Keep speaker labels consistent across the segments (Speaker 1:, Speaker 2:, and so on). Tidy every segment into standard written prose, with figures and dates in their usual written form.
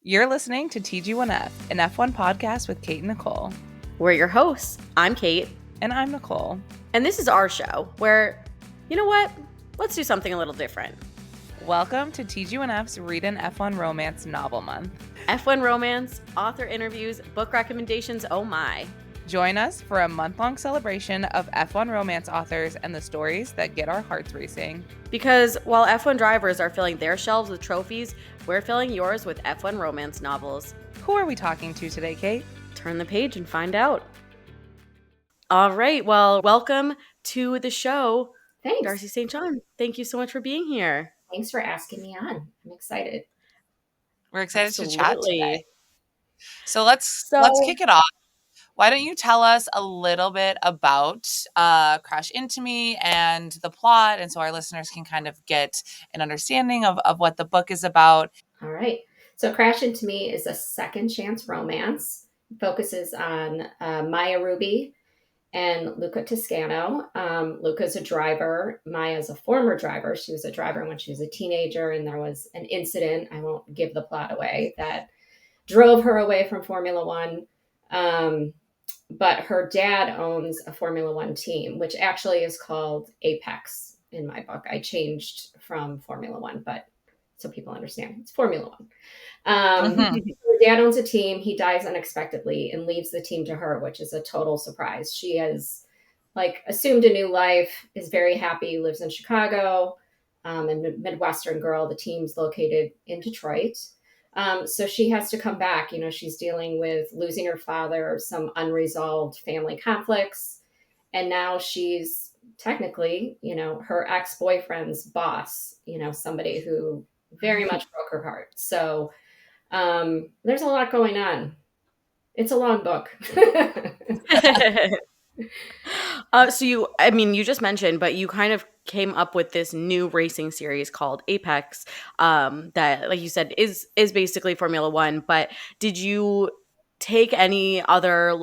Speaker 1: You're listening to TG1F, an F1 podcast with Kate and Nicole.
Speaker 2: We're your hosts. I'm Kate.
Speaker 1: And I'm Nicole.
Speaker 2: And this is our show where, you know what? Let's do something a little different.
Speaker 1: Welcome to TG1F's Read an F1 Romance Novel Month.
Speaker 2: F1 romance, author interviews, book recommendations, oh my.
Speaker 1: Join us for a month-long celebration of F1 romance authors and the stories that get our hearts racing.
Speaker 2: Because while F1 drivers are filling their shelves with trophies, we're filling yours with F1 romance novels.
Speaker 1: Who are we talking to today, Kate?
Speaker 2: Turn the page and find out. All right, well, welcome to the show.
Speaker 3: Thanks.
Speaker 2: Darci St. Thank you so much for being here.
Speaker 3: Thanks for asking me on. I'm excited.
Speaker 1: We're excited
Speaker 2: Absolutely.
Speaker 1: to chat today. So let's kick it off. Why don't you tell us a little bit about Crash Into Me and the plot, and so our listeners can kind of get an understanding of what the book is about.
Speaker 3: All right. So Crash Into Me is a second chance romance. It focuses on Maya Ruby and Luca Toscano. Luca's a driver. Maya's a former driver. She was a driver when she was a teenager, and there was an incident, I won't give the plot away, that drove her away from Formula One. But her dad owns a Formula One team, which actually is called Apex in my book. I changed from Formula One, but so people understand, it's Formula One. Her dad owns a team. He dies unexpectedly and leaves the team to her, which is a total surprise. She has assumed a new life, is very happy, lives in Chicago, and a Midwestern girl. The team's located in Detroit. So she has to come back. You know, she's dealing with losing her father, some unresolved family conflicts. And now she's technically, her ex-boyfriend's boss, somebody who very much broke her heart. So there's a lot going on. It's a long book.
Speaker 2: So you just mentioned, but you kind of came up with this new racing series called Apex, that, like you said, is basically Formula One. But did you take any other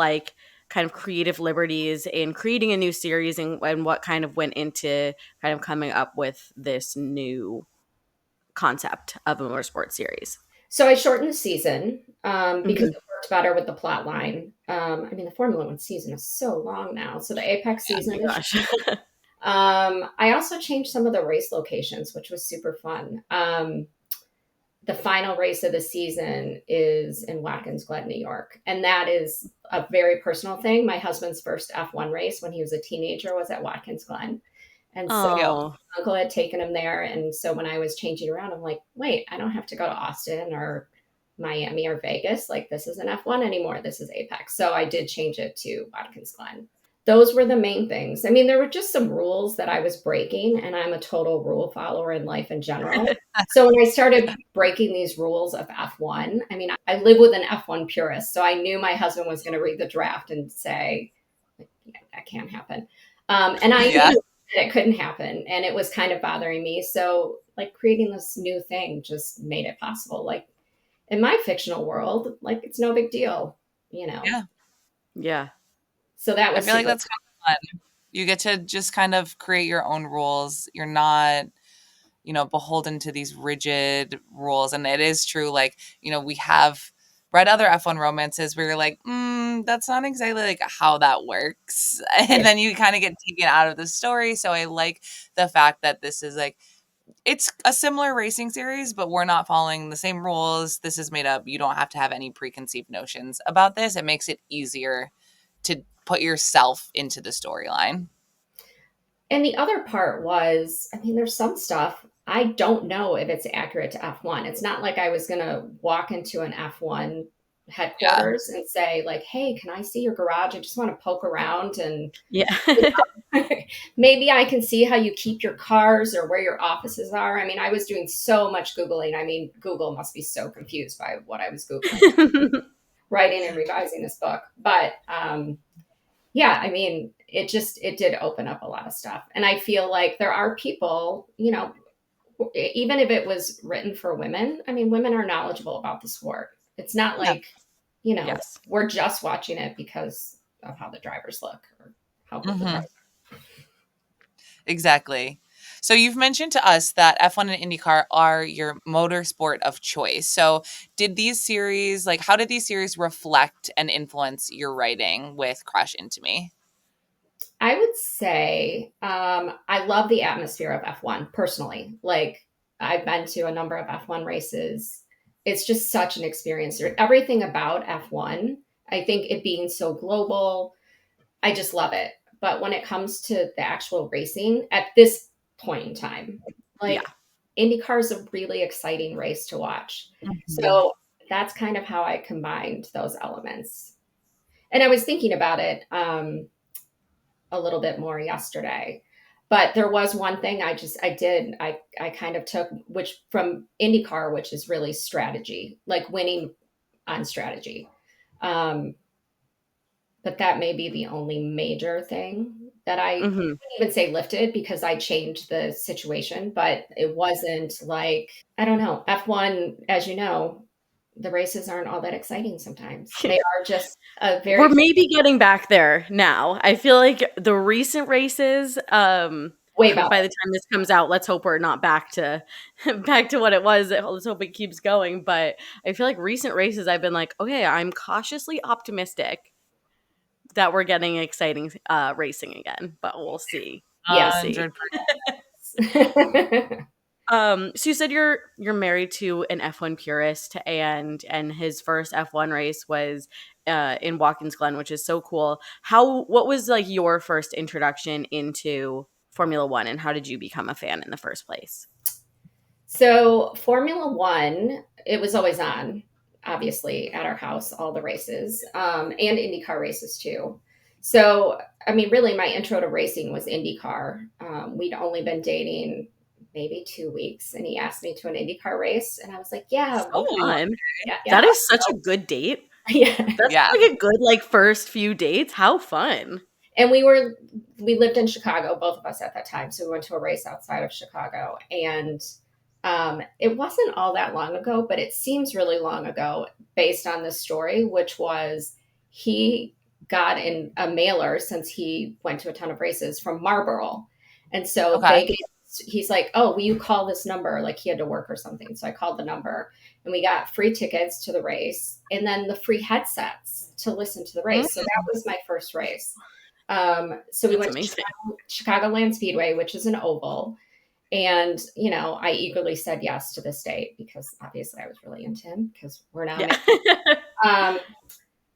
Speaker 2: kind of creative liberties in creating a new series, and what kind of went into kind of coming up with this new concept of a motorsport series?
Speaker 3: So I shortened the season because it worked better with the plot line. The Formula One season is so long now. So the Apex season is I also changed some of the race locations, which was super fun. The final race of the season is in Watkins Glen, New York. And that is a very personal thing. My husband's first F1 race when he was a teenager was at Watkins Glen. And so my uncle had taken him there. And so when I was changing around, I'm like, wait, I don't have to go to Austin or Miami or Vegas. This isn't F1 anymore. This is Apex. So I did change it to Watkins Glen. Those were the main things. There were just some rules that I was breaking, and I'm a total rule follower in life in general. So when I started breaking these rules of F1, I live with an F1 purist. So I knew my husband was going to read the draft and say, yeah, that can't happen. And I knew it couldn't happen, and it was kind of bothering me. So creating this new thing just made it possible. In my fictional world, it's no big deal,
Speaker 2: Yeah.
Speaker 3: So that was,
Speaker 1: I feel like that's kind of fun. You get to just kind of create your own rules. You're not, beholden to these rigid rules. And it is true. We have read other F1 romances where you're like, that's not exactly how that works. And then you kind of get taken out of the story. So I like the fact that this is it's a similar racing series, but we're not following the same rules. This is made up. You don't have to have any preconceived notions about this. It makes it easier to put yourself into the storyline.
Speaker 3: And the other part was, there's some stuff I don't know if it's accurate to F1. It's not like I was going to walk into an F1 headquarters and say hey, can I see your garage? I just want to poke around and maybe I can see how you keep your cars or where your offices are. I was doing so much Googling. Google must be so confused by what I was Googling, writing and revising this book. But it did open up a lot of stuff. And I feel like there are people, even if it was written for women, women are knowledgeable about the sport. It's not we're just watching it because of how the drivers look or how good the drivers are.
Speaker 1: Exactly. So you've mentioned to us that F1 and IndyCar are your motorsport of choice. So did these series, like, how did these series reflect and influence your writing with Crash Into Me?
Speaker 3: I would say I love the atmosphere of F1 personally. Like, I've been to a number of F1 races. It's just such an experience. Everything about F1, I think it being so global, I just love it. But when it comes to the actual racing at this point in time,
Speaker 2: Yeah.
Speaker 3: like, IndyCar is a really exciting race to watch.
Speaker 1: Mhm.
Speaker 3: So that's kind of how I combined those elements. And I was thinking about it a little bit more yesterday. But there was one thing I kind of took, which from IndyCar, which is really strategy, like winning on strategy. Um, but that may be the only major thing that I
Speaker 2: Hmm.
Speaker 3: wouldn't even say lifted, because I changed the situation, but it wasn't like, I don't know, F1, as you know, the races aren't all that exciting sometimes. They are just a
Speaker 2: We're
Speaker 3: very
Speaker 2: maybe getting back there now. I feel like the recent races,
Speaker 3: way better.
Speaker 2: by the time this comes out, let's hope we're not back to back to what it was. Let's hope it keeps going. But I feel like recent races, I've been like, okay, I'm cautiously optimistic that we're getting exciting racing again, but we'll see. We'll
Speaker 3: Yeah.
Speaker 2: see.
Speaker 1: 100%.
Speaker 2: So you said you're married to an F1 purist, and his first F1 race was in Watkins Glen, which is so cool. What was like your first introduction into Formula One, and how did you become a fan in the first place?
Speaker 3: So Formula One, it was always on, obviously, at our house, all the races, and IndyCar races too. So, I mean, really, my intro to racing was IndyCar. We'd only been dating maybe 2 weeks, and he asked me to an IndyCar race, and I was like, "Yeah,
Speaker 2: So
Speaker 3: okay,
Speaker 1: Oh,
Speaker 2: fun.
Speaker 3: yeah, yeah,
Speaker 2: That is such a good date.
Speaker 3: yeah."
Speaker 2: That's
Speaker 1: yeah.
Speaker 2: like a good like first few dates. How fun.
Speaker 3: And we lived in Chicago, both of us at that time. So we went to a race outside of Chicago, and it wasn't all that long ago, but it seems really long ago based on this story, which was he got in a mailer, since he went to a ton of races, from Marlboro, and so
Speaker 1: Okay.
Speaker 3: he's like, "Oh, will you call this number?" Like, he had to work or something, so I called the number, and we got free tickets to the race, and then the free headsets to listen to the
Speaker 1: Mm,
Speaker 3: race. So that was my first race. So we
Speaker 2: That's
Speaker 3: went to
Speaker 2: amazing.
Speaker 3: Chicagoland Speedway, which is an oval. And, I eagerly said yes to this date, because obviously I was really into him, because we're now
Speaker 2: Yeah.
Speaker 3: married. Um,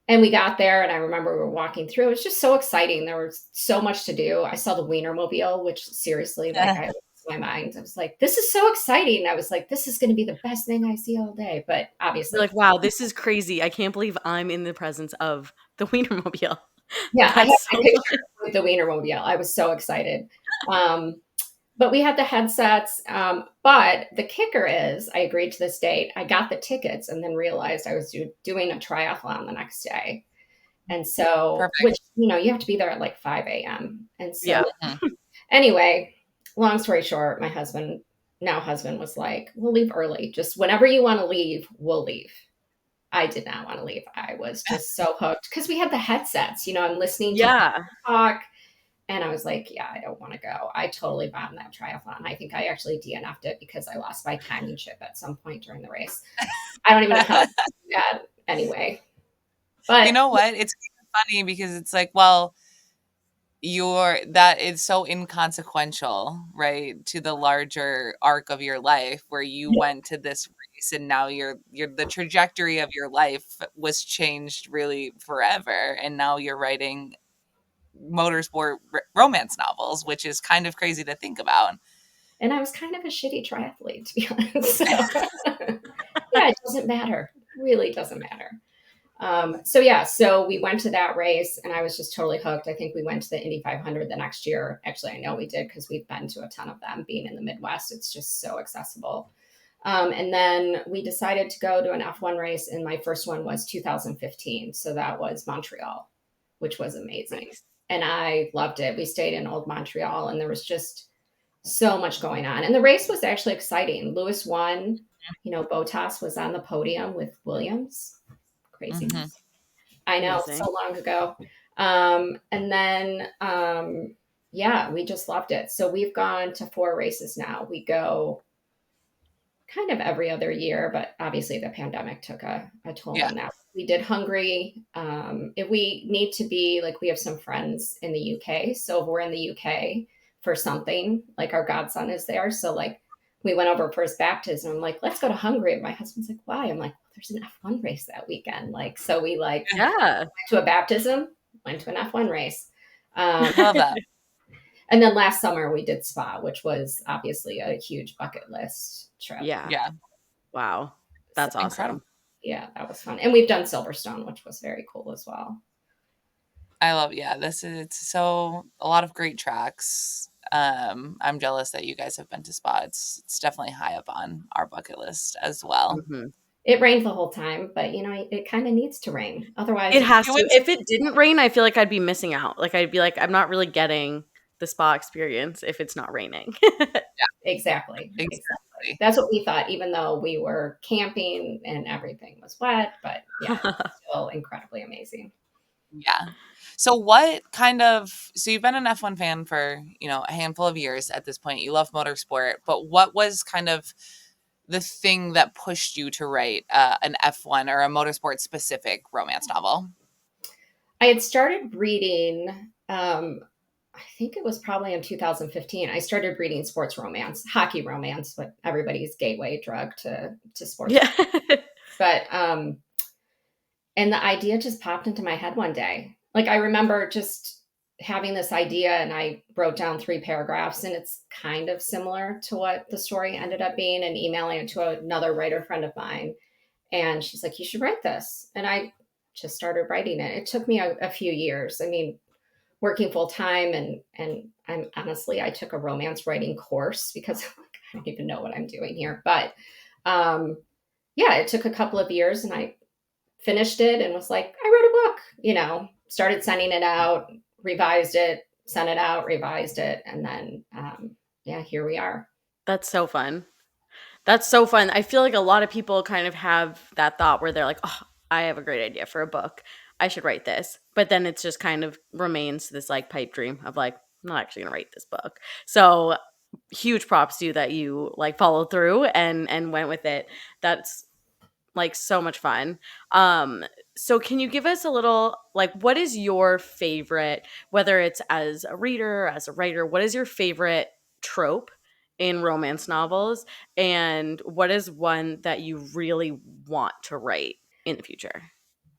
Speaker 3: and we got there, and I remember we were walking through. It was just so exciting. There was so much to do. I saw the Wienermobile, which seriously, like, I lost my mind. I was like, this is so exciting. I was like, this is going to be the best thing I see all day. But
Speaker 2: You're
Speaker 3: obviously,
Speaker 2: like, wow, this is crazy. I can't believe I'm in the presence of the Wienermobile.
Speaker 3: yeah, I have
Speaker 2: That's
Speaker 3: my
Speaker 2: so
Speaker 3: picture
Speaker 2: fun.
Speaker 3: with the Wienermobile. I was so excited. Um, but we had the headsets. But the kicker is, I agreed to this date. I got the tickets, and then realized I was doing a triathlon the next day. And so,
Speaker 1: Perfect.
Speaker 3: which, you have to be there at like 5 a.m. And so,
Speaker 2: Yeah.
Speaker 1: Mhm.
Speaker 3: anyway, long story short, my husband, now husband, was like, we'll leave early. Just whenever you want to leave, we'll leave. I did not want to leave. I was just so hooked, because we had the headsets. I'm listening to
Speaker 2: Yeah.
Speaker 3: talk. And I was like, yeah, I don't want to go. I totally bombed that triathlon. I think I actually DNF'd it, because I lost my timing chip at some point during the race. I don't even know how to do that anyway.
Speaker 1: You
Speaker 3: But
Speaker 1: know what? It's kind of funny because it's like, well, you're that is so inconsequential, right, to the larger arc of your life where you went to this race and now you're the trajectory of your life was changed really forever, and now you're writing motorsport romance novels, which is kind of crazy to think about.
Speaker 3: and I was kind of a shitty triathlete, to be honest. So yeah, it doesn't matter. It really doesn't matter. So yeah, so we went to that race, and I was just totally hooked. I think we went to the Indy 500 the next year. Actually, I know we did, because we've been to a ton of them. Being in the Midwest, it's just so accessible. And then we decided to go to an F1 race, and my first one was 2015. So that was Montreal, which was amazing.
Speaker 2: Nice.
Speaker 3: And I loved it. We stayed in Old Montreal, and there was just so much going on. And the race was actually exciting. Lewis won. Botas was on the podium with Williams.
Speaker 1: Hmm.
Speaker 3: Craziness. I know, so
Speaker 2: Amazing.
Speaker 3: long ago. And then Yeah, we just loved it. So we've gone to 4 races now. We go kind of every other year, but obviously the pandemic took a toll
Speaker 1: Yeah.
Speaker 3: on that. We did Hungary. If we need to be, like, we have some friends in the UK. So if we're in the UK for something, like our godson is there. So, like, we went over for his baptism. I'm like, let's go to Hungary. And my husband's like, why? I'm like, well, there's an F1 race that weekend. Like, so we like
Speaker 1: Yeah.
Speaker 2: Yeah.
Speaker 3: went to a baptism, went to an F1 race. Um,
Speaker 1: I love that.
Speaker 3: and then last summer we did Spa, which was obviously a huge bucket list trip.
Speaker 2: Yeah.
Speaker 1: Yeah.
Speaker 2: Wow.
Speaker 3: So
Speaker 2: That's
Speaker 1: Incredible.
Speaker 2: awesome.
Speaker 3: yeah, that was fun. And we've done Silverstone, which was very cool as well.
Speaker 1: I love, yeah, this is it's so a lot of great tracks. I'm jealous that you guys have been to Spa. It's definitely high up on our bucket list as well.
Speaker 2: Mhm.
Speaker 3: It rained the whole time, but it kind of needs to rain. Otherwise,
Speaker 2: It
Speaker 3: it,
Speaker 2: has
Speaker 1: It
Speaker 2: to.
Speaker 1: was
Speaker 2: If it didn't rain, I feel like I'd be missing out. Like I'd be like, I'm not really getting the spa experience if it's not raining.
Speaker 3: exactly, exactly.
Speaker 1: exactly.
Speaker 3: That's what we thought, even though we were camping and everything was wet. But yeah, it was still incredibly amazing.
Speaker 1: Yeah. So what kind of so you've been an F1 fan for, a handful of years at this point. You love motorsport, but what was kind of the thing that pushed you to write an F1 or a motorsport specific romance novel?
Speaker 3: I had started reading, I think it was probably in 2015. I started reading sports romance, hockey romance, but everybody's gateway drug to sports.
Speaker 2: Yeah.
Speaker 3: But and the idea just popped into my head one day. Like, I remember just having this idea, and I wrote down 3 paragraphs, and it's kind of similar to what the story ended up being, and emailing it to another writer friend of mine. And she's like, you should write this. And I just started writing it. It took me a few years. I mean, working full time, and I'm honestly, I took a romance writing course because I'm like, I don't even know what I'm doing here. But um, yeah, it took a couple of years, and I finished it and was like, I wrote a book, started sending it out, revised it, sent it out, revised it. And then, yeah, here we are.
Speaker 2: That's so fun. That's so fun. I feel like a lot of people kind of have that thought where they're like, "Oh, I have a great idea for a book. I should write this." But then it's just kind of remains this like pipe dream of like, I'm not actually going to write this book. So, huge props to you that you like followed through and went with it. That's like so much fun. Um so can you give us a little like what is your favorite, whether it's as a reader, as a writer, what is your favorite trope in romance novels, and what is one that you really want to write in the future?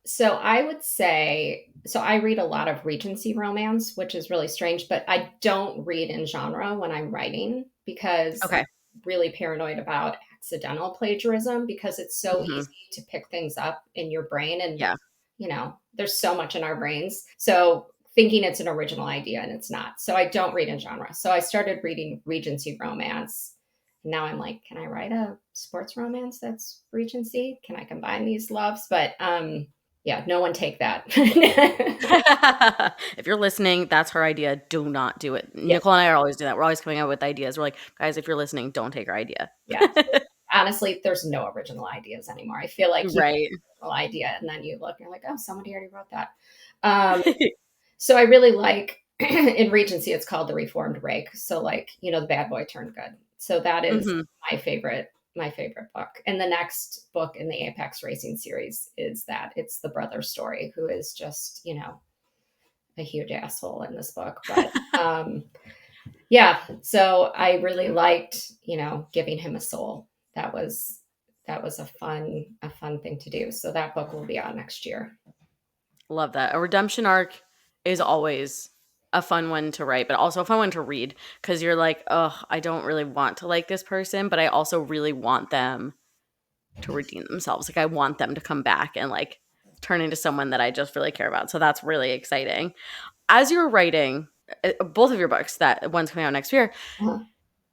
Speaker 3: So I would say, so I read a lot of Regency romance, which is really strange, but I don't read in genre when I'm writing because I'm
Speaker 2: Okay.
Speaker 3: really paranoid about accidental plagiarism because it's so
Speaker 2: Mhm.
Speaker 3: easy to pick things up in your brain. And,
Speaker 2: Yeah.
Speaker 3: there's so much in our brains. So thinking it's an original idea and it's not. So I don't read in genre. So I started reading Regency romance. Now I'm like, can I write a sports romance that's Regency? Can I combine these loves? But yeah, no one take that.
Speaker 2: If you're listening, that's her idea. Do not do it.
Speaker 3: Yeah,
Speaker 2: Nicole and I are always doing that. We're always coming up with ideas. We're like, guys, if you're listening, don't take our idea.
Speaker 3: yeah. Honestly, there's no original ideas anymore. I feel like you
Speaker 2: Right.
Speaker 3: have an idea and then you look and you're like, oh, somebody already wrote that. Um, so I really like in Regency, it's called The Reformed Rake. So, like, the bad boy turned good. So that is
Speaker 2: Mhm.
Speaker 3: my favorite book. And the next book in the Apex Racing series is that it's the brother story, who is just, a huge asshole in this book. But yeah, so I really liked, giving him a soul. That was a fun thing to do. So that book will be out next year.
Speaker 2: Love that. A redemption arc is always a fun one to write, but also a fun one to read because you're like, oh, I don't really want to like this person, but I also really want them to redeem themselves. Like, I want them to come back and like turn into someone that I just really care about. So that's really exciting. As you were writing both of your books, that one's coming out next year,
Speaker 3: Uh-huh.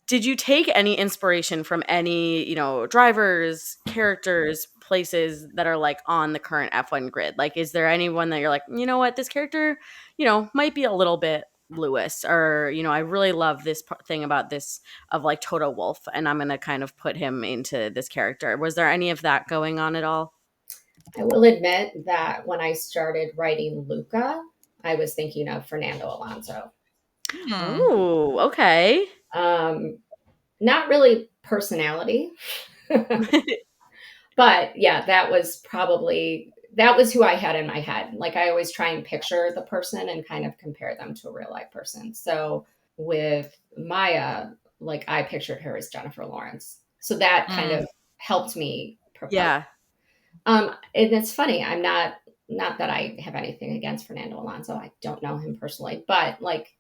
Speaker 2: did you take any inspiration from any, drivers, characters, places that are like on the current F1 grid? Like, is there anyone that you're like, you know what, this character, might be a little bit Lewis, or, I really love this thing about this of like Toto Wolff, and I'm going to kind of put him into this character. Was there any of that going on at all?
Speaker 3: I will admit that when I started writing Luca, I was thinking of Fernando Alonso.
Speaker 1: Hmm.
Speaker 2: Oh, okay.
Speaker 3: Um, Not really personality, but yeah, that was who I had in my head. Like I always try and picture the person and kind of compare them to a real life person. So with Maya, like I pictured her as Jennifer Lawrence. So that kind
Speaker 1: Mm.
Speaker 3: of helped me propose.
Speaker 2: Yeah.
Speaker 3: And it's funny, not that I have anything against Fernando Alonso. I don't know him personally, but like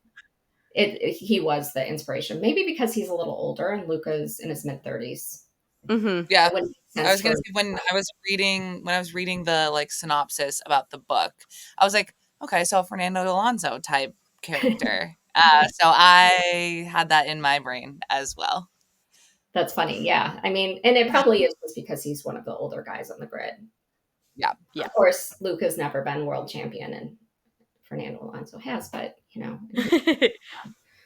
Speaker 3: he was the inspiration. Maybe because he's a little older and Luca's in his mid 30s.
Speaker 2: Mhm.
Speaker 1: Yeah.
Speaker 3: It wouldn't make
Speaker 1: I
Speaker 3: sense
Speaker 1: was gonna
Speaker 3: for
Speaker 1: say when I was reading the like synopsis about the book, I was like, okay, so a Fernando Alonso type character. So I had that in my brain as well.
Speaker 3: That's funny. Yeah. I mean, and it probably is just because he's one of the older guys on the grid.
Speaker 1: Yeah.
Speaker 2: Yeah.
Speaker 3: Of course, Luca's never been world champion and Fernando Alonso has, but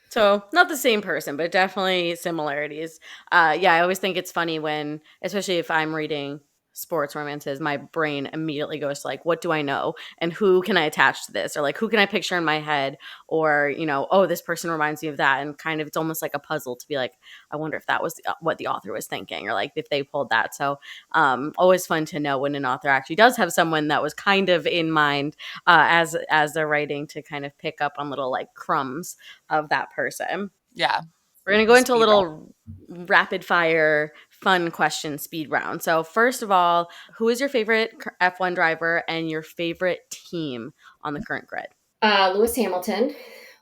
Speaker 2: So, not the same person, but definitely similarities. Yeah, I always think it's funny when, especially if I'm reading sports romances, my brain immediately goes to like, what do I know? And who can I attach to this? Or like, who can I picture in my head? Or, oh, this person reminds me of that. And kind of, it's almost like a puzzle to be like, I wonder if that was what the author was thinking, or like if they pulled that. So, always fun to know when an author actually does have someone that was kind of in mind as they're writing, to kind of pick up on little like crumbs of that person.
Speaker 1: Yeah.
Speaker 2: We're going to go into a
Speaker 1: Speed round.
Speaker 2: little rapid fire fun question speed round. So, first of all, who is your favorite F1 driver and your favorite team on the current grid?
Speaker 3: Lewis Hamilton,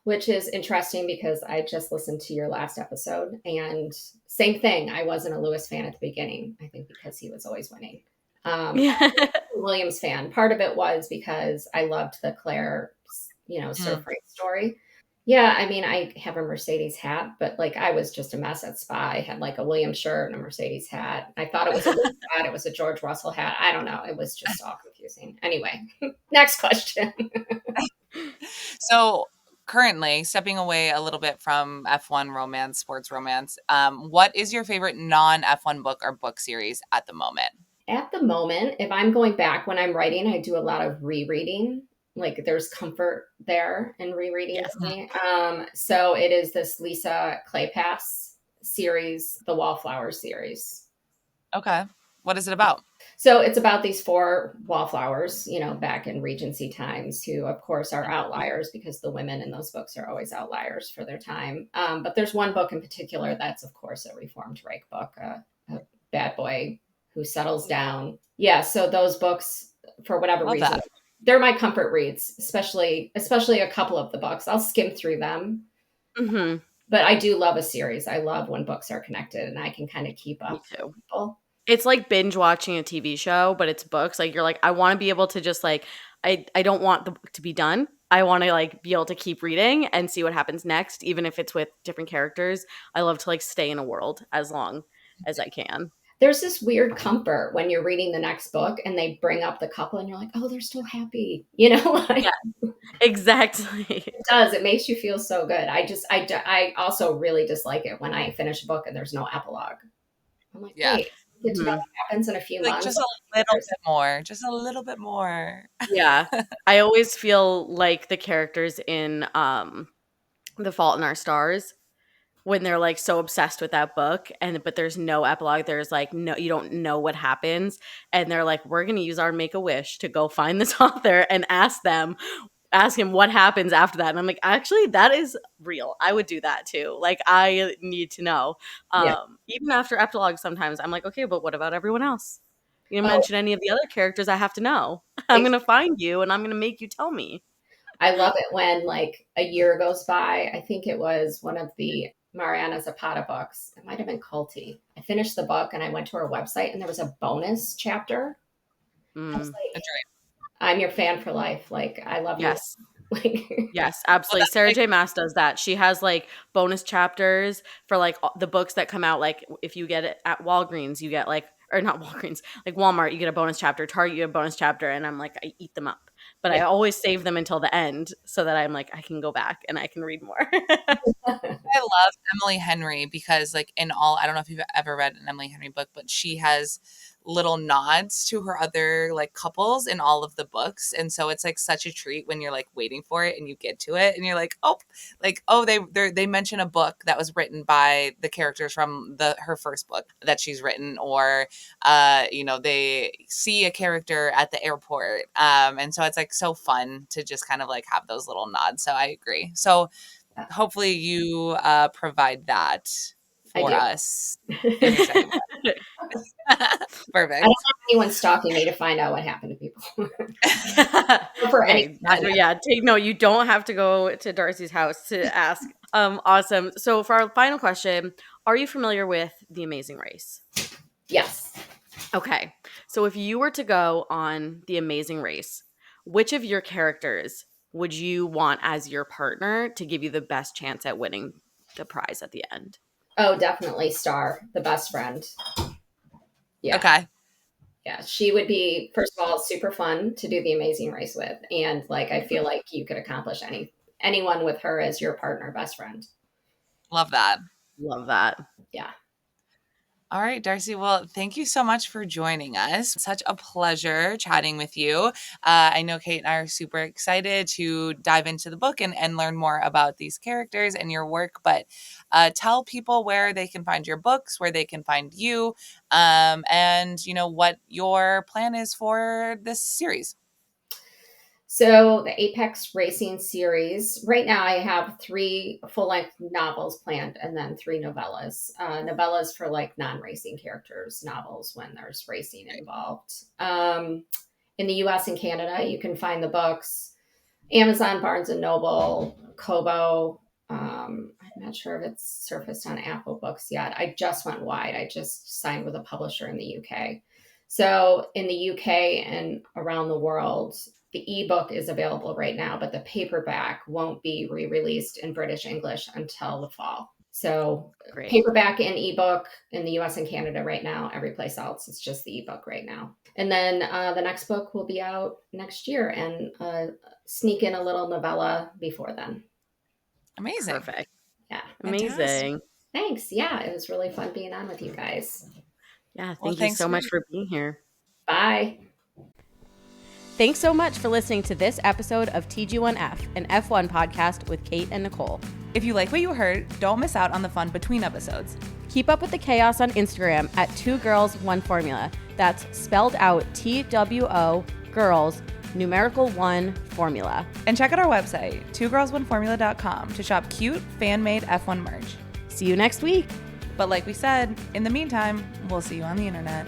Speaker 3: which is interesting because I just listened to your last episode and same thing. I wasn't a Lewis fan at the beginning, I think because he was always winning.
Speaker 2: Yeah.
Speaker 3: Williams fan. Part of it was because I loved the Claire, surf
Speaker 1: Mm.
Speaker 3: race story. Yeah, I mean, I have a Mercedes hat, but like I was just a mess at Spa. I had like a Williams shirt and a Mercedes hat. I thought it was a Williams hat. It was a George Russell hat. I don't know. It was just all confusing. Anyway, next question.
Speaker 1: So currently, stepping away a little bit from F1 romance, sports romance, what is your favorite non F1 book or book series at the moment?
Speaker 3: At the moment, if I'm going back when I'm writing, I do a lot of rereading. Like there's comfort there in rereading
Speaker 2: Yes.
Speaker 3: for me. So it is this Lisa Claypass series, the Wallflower series.
Speaker 1: Okay. What is it about?
Speaker 3: So it's about these four wallflowers, back in Regency times, who, of course, are outliers because the women in those books are always outliers for their time. But there's one book in particular that's, of course, a reformed rake book, a bad boy who settles down. Yeah, so those books, for whatever
Speaker 1: Love
Speaker 3: reason,
Speaker 1: that.
Speaker 3: they're my comfort reads, especially a couple of the books. I'll skim through them,
Speaker 2: Hmm.
Speaker 3: but I do love a series. I love when books are connected and I can kind of keep
Speaker 2: Me
Speaker 3: up with
Speaker 2: too.
Speaker 3: people.
Speaker 2: It's like binge watching a TV show, but it's books. Like you're like, I want to be able to just like, I don't want the book to be done. I want to like be able to keep reading and see what happens next, even if it's with different characters. I love to like stay in a world as long as I can.
Speaker 3: There's this weird comfort when you're reading the next book and they bring up the couple and you're like, oh, they're still happy.
Speaker 2: Yeah,
Speaker 3: Like
Speaker 2: exactly.
Speaker 3: it does. It makes you feel so good. I also really dislike it when I finish a book and there's no epilogue. I'm like,
Speaker 1: Yeah.
Speaker 3: wait, get to know
Speaker 2: Mhm.
Speaker 3: what happens in a few
Speaker 1: Like
Speaker 3: months.
Speaker 1: just a little bit more. Just a little bit more.
Speaker 2: Yeah. I always feel like the characters in The Fault in Our Stars, when they're like so obsessed with that book, and but there's no epilogue, there's like no, you don't know what happens, and they're like, we're going to use our make a wish to go find this author and ask him what happens after that. And I'm like, actually, that is real. I would do that too. Like, I need to know.
Speaker 3: Yeah.
Speaker 2: Even after epilogue, sometimes I'm like, okay, but what about everyone else? You didn't
Speaker 3: Oh,
Speaker 2: mention any of the other characters I have to know. I'm
Speaker 3: ex-
Speaker 2: gonna find you and I'm gonna make you tell me.
Speaker 3: I love it when like a year goes by. I think it was one of the Mariana Zapata books. It might have been Culty. I finished the book and I went to her website and there was a bonus chapter. I was
Speaker 2: Mm,
Speaker 3: like,
Speaker 1: A dream.
Speaker 3: I'm your fan for life. Like, I love you.
Speaker 2: yes.
Speaker 3: Like,
Speaker 2: Yes,
Speaker 1: Well,
Speaker 2: absolutely.
Speaker 1: that's
Speaker 2: Sarah
Speaker 1: like
Speaker 2: J. Maas does that. She has like bonus chapters for like the books that come out. Like if you get it at Walgreens, you get like, or not Walgreens, like Walmart, you get a bonus chapter. Target, you get a bonus chapter, and I'm like, I eat them up. But
Speaker 3: yeah.
Speaker 2: I always save them until the end so that I'm like, I can go back and I can read more.
Speaker 1: I love Emily Henry because like in all I don't know if you've ever read an Emily Henry book, but she has little nods to her other like couples in all of the books. And so it's like such a treat when you're like waiting for it and you get to it and you're like, oh, they mention a book that was written by the characters from her first book that she's written, or they see a character at the airport. And so it's like so fun to just kind of like have those little nods. So I agree. So hopefully you provide that
Speaker 3: I
Speaker 1: for
Speaker 3: do.
Speaker 1: us in your second book.
Speaker 3: I don't
Speaker 1: Perfect.
Speaker 3: have anyone stalking me to find out what happened to people. For any,
Speaker 2: Take note. You don't have to go to Darci's house to ask. Awesome. So for our final question, are you familiar with The Amazing Race?
Speaker 3: Yes.
Speaker 2: Okay. So if you were to go on The Amazing Race, which of your characters would you want as your partner to give you the best chance at winning the prize at the end?
Speaker 3: Oh, definitely Star, the best friend. Yeah.
Speaker 1: Okay.
Speaker 3: Yeah. She would be, first of all, super fun to do the Amazing Race with. And like, I feel like you could accomplish anyone with her as your partner, best friend.
Speaker 1: Love that.
Speaker 2: Love that.
Speaker 3: Yeah.
Speaker 1: All right, Darci. Well, thank you so much for joining us. Such a pleasure chatting with you. I know Kate and I are super excited to dive into the book and learn more about these characters and your work. But tell people where they can find your books, where they can find you, and what your plan is for this series.
Speaker 3: So the Apex Racing series, right now I have 3 full-length novels planned and then 3 novellas. Novellas for like non-racing characters, novels when there's racing involved. In the US and Canada, you can find the books Amazon, Barnes and Noble, Kobo. I'm not sure if it's surfaced on Apple Books yet. I just went wide. I just signed with a publisher in the UK. So in the UK and around the world, the ebook is available right now, but the paperback won't be re-released in British English until the fall. So
Speaker 2: Great.
Speaker 3: paperback and ebook in the US and Canada right now. Every place else, it's just the ebook right now. And then the next book will be out next year, and sneak in a little novella before then.
Speaker 1: Amazing.
Speaker 2: Perfect.
Speaker 3: Yeah.
Speaker 2: Amazing.
Speaker 1: Fantastic.
Speaker 3: Thanks. Yeah, it was really fun being on with you guys.
Speaker 2: Yeah, thank you so much for being here.
Speaker 3: Bye.
Speaker 2: Thanks so much for listening to this episode of TG1F, an F1 podcast with Kate and Nicole.
Speaker 1: If you like what you heard, don't miss out on the fun between episodes.
Speaker 2: Keep up with the chaos on Instagram at 2 Girls 1 Formula. That's spelled out TWO girls numerical 1 formula.
Speaker 1: And check out our website, 2girls1formula.com, to shop cute fan-made F1 merch.
Speaker 2: See you next week.
Speaker 1: But like we said, in the meantime, we'll see you on the internet.